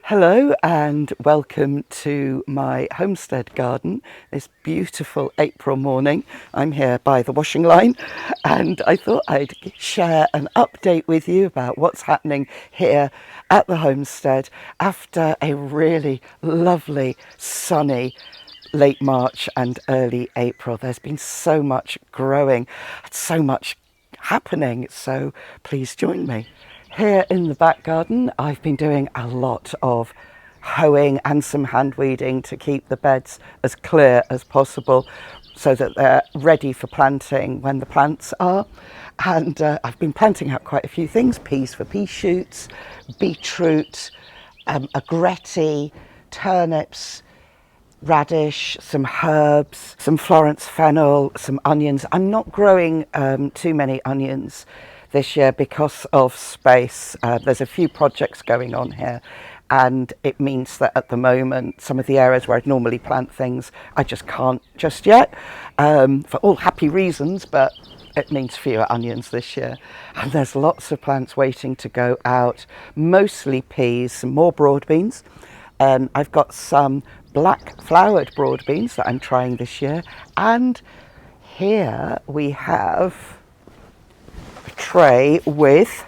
Hello and welcome to my homestead garden this beautiful April morning. I'm here by the washing line and I thought I'd share an update with you about what's happening here at the homestead after a really lovely sunny late March and early April. There's been so much growing, so much happening, so please join me. Here in the back garden, I've been doing a lot of hoeing and some hand weeding to keep the beds as clear as possible so that they're ready for planting when the plants are. And I've been planting out quite a few things: peas for pea shoots, beetroot, agretti, turnips, radish, some herbs, some Florence fennel, some onions. I'm not growing too many onions this year because of space. There's a few projects going on here and it means that at the moment some of the areas where I'd normally plant things I just can't just yet, for all happy reasons, but it means fewer onions this year. And there's lots of plants waiting to go out, mostly peas, some more broad beans. I've got some black flowered broad beans that I'm trying this year, and here we have a tray with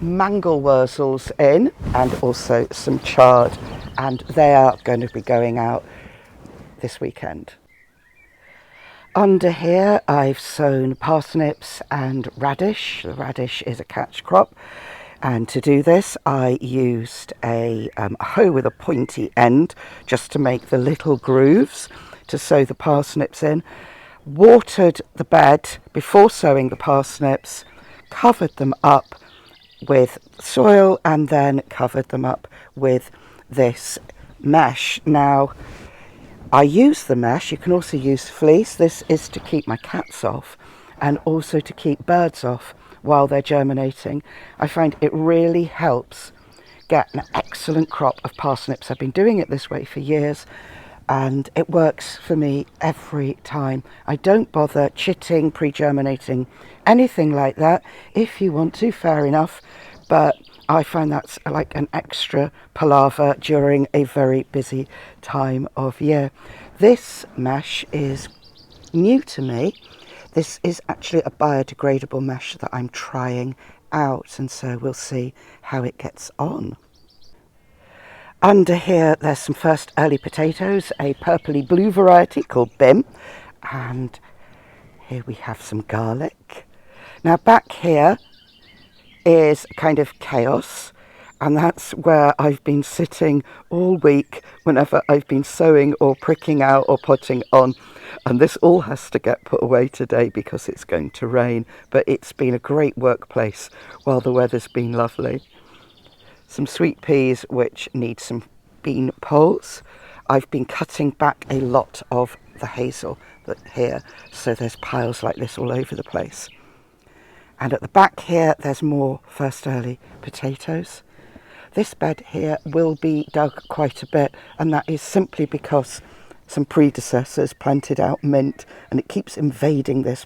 mangel wurzels in and also some chard, and they are going to be going out this weekend. Under here I've sown parsnips and radish. The radish is a catch crop, and to do this I used a hoe with a pointy end just to make the little grooves to sow the parsnips in. Watered the bed before sowing the parsnips, covered them up with soil and then covered them up with this mesh. Now I use the mesh, you can also use fleece. This is to keep my cats off and also to keep birds off while they're germinating. I find it really helps get an excellent crop of parsnips. I've been doing it this way for years and it works for me every time. I don't bother chitting, pre-germinating, anything like that. If you want to, fair enough, but I find that's like an extra palaver during a very busy time of year. This mesh is new to me. This is actually a biodegradable mesh that I'm trying out, and so we'll see how it gets on. Under here there's some first early potatoes, a purpley blue variety called Bim, and here we have some garlic. Now back here is kind of chaos, and that's where I've been sitting all week whenever I've been sowing or pricking out or potting on, and this all has to get put away today because it's going to rain, but it's been a great workplace while the weather's been lovely. Some sweet peas which need some bean poles. I've been cutting back a lot of the hazel here, so there's piles like this all over the place. And at the back here there's more first early potatoes. This bed here will be dug quite a bit, and that is simply because some predecessors planted out mint and it keeps invading this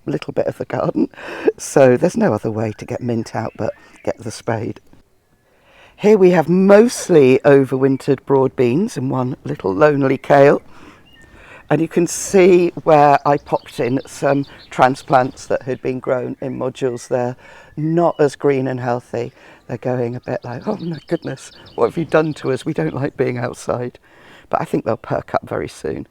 little bit of the garden, so there's no other way to get mint out but get the spade. Here we have mostly overwintered broad beans and one little lonely kale. And you can see where I popped in some transplants that had been grown in modules. They're not as green and healthy. They're going a bit like, oh my goodness, what have you done to us? We don't like being outside. But I think they'll perk up very soon.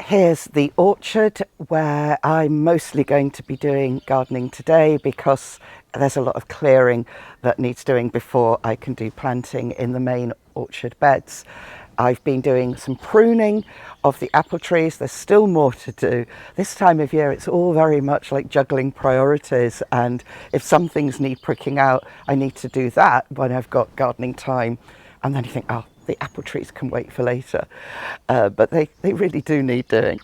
Here's the orchard where I'm mostly going to be doing gardening today because there's a lot of clearing that needs doing before I can do planting in the main orchard beds. I've been doing some pruning of the apple trees. There's still more to do. This time of year it's all very much like juggling priorities, and if some things need pricking out I need to do that when I've got gardening time, and then you think, oh, the apple trees can wait for later, but they really do need doing.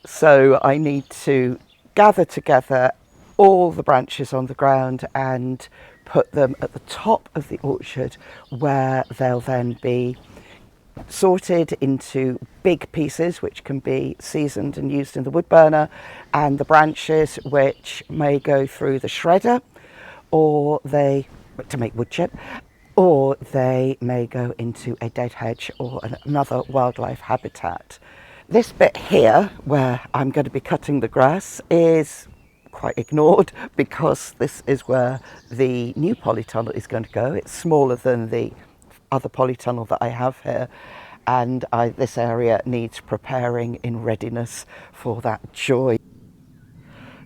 So I need to gather together all the branches on the ground and put them at the top of the orchard where they'll then be sorted into big pieces which can be seasoned and used in the wood burner, and the branches which may go through the shredder or they, to make wood chip, or they may go into a dead hedge or another wildlife habitat. This bit here, where I'm going to be cutting the grass, is quite ignored because this is where the new polytunnel is going to go. It's smaller than the other polytunnel that I have here, and this area needs preparing in readiness for that joy.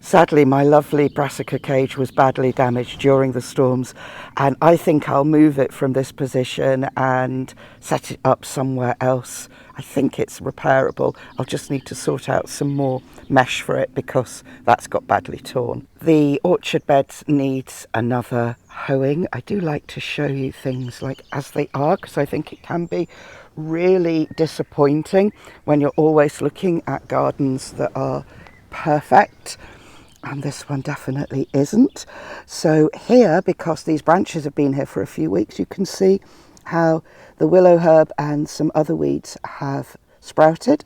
Sadly, my lovely brassica cage was badly damaged during the storms, and I think I'll move it from this position and set it up somewhere else. I think it's repairable. I'll just need to sort out some more mesh for it because that's got badly torn. The orchard bed needs another hoeing. I do like to show you things like as they are, because I think it can be really disappointing when you're always looking at gardens that are perfect. And this one definitely isn't. So here, because these branches have been here for a few weeks, you can see how the willow herb and some other weeds have sprouted.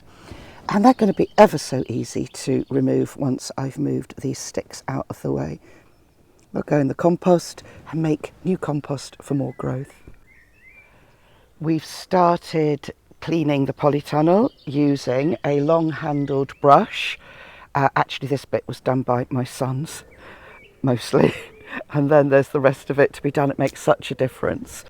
And they're going to be ever so easy to remove once I've moved these sticks out of the way. They'll go in the compost and make new compost for more growth. We've started cleaning the polytunnel using a long-handled brush. Actually, this bit was done by my sons, mostly, and then there's the rest of it to be done. It makes such a difference.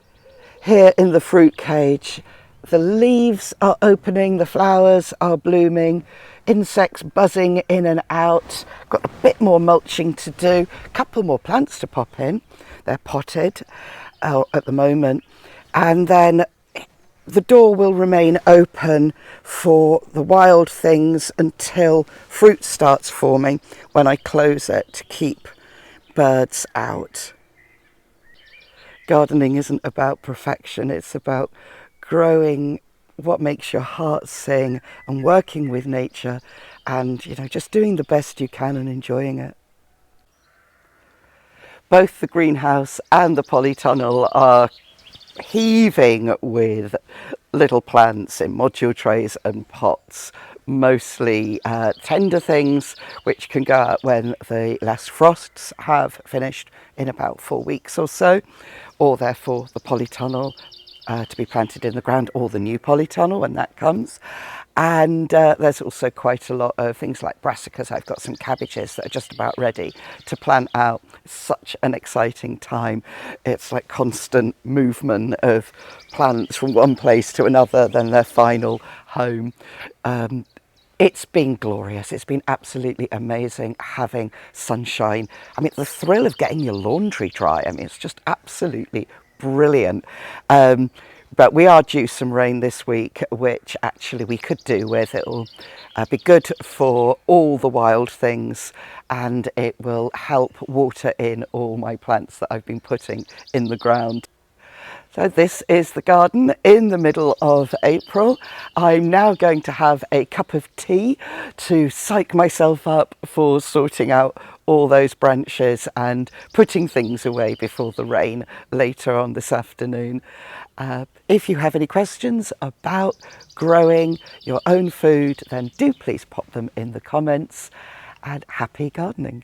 Here in the fruit cage, the leaves are opening, the flowers are blooming, insects buzzing in and out. Got a bit more mulching to do, a couple more plants to pop in. They're potted at the moment, and then the door will remain open for the wild things until fruit starts forming, when I close it to keep birds out. Gardening isn't about perfection, it's about growing what makes your heart sing and working with nature and, just doing the best you can and enjoying it. Both the greenhouse and the polytunnel are heaving with little plants in module trays and pots, mostly tender things which can go out when the last frosts have finished in about 4 weeks or so, or therefore the polytunnel to be planted in the ground, or the new polytunnel when that comes. And there's also quite a lot of things like brassicas. I've got some cabbages that are just about ready to plant out. It's such an exciting time. It's like constant movement of plants from one place to another, then their final home. It's been glorious. It's been absolutely amazing having sunshine. I mean, the thrill of getting your laundry dry. I mean, it's just absolutely brilliant. But we are due some rain this week, which actually we could do with. It'll be good for all the wild things, and it will help water in all my plants that I've been putting in the ground. So this is the garden in the middle of April. I'm now going to have a cup of tea to psych myself up for sorting out all those branches and putting things away before the rain later on this afternoon. If you have any questions about growing your own food, then do please pop them in the comments, and happy gardening.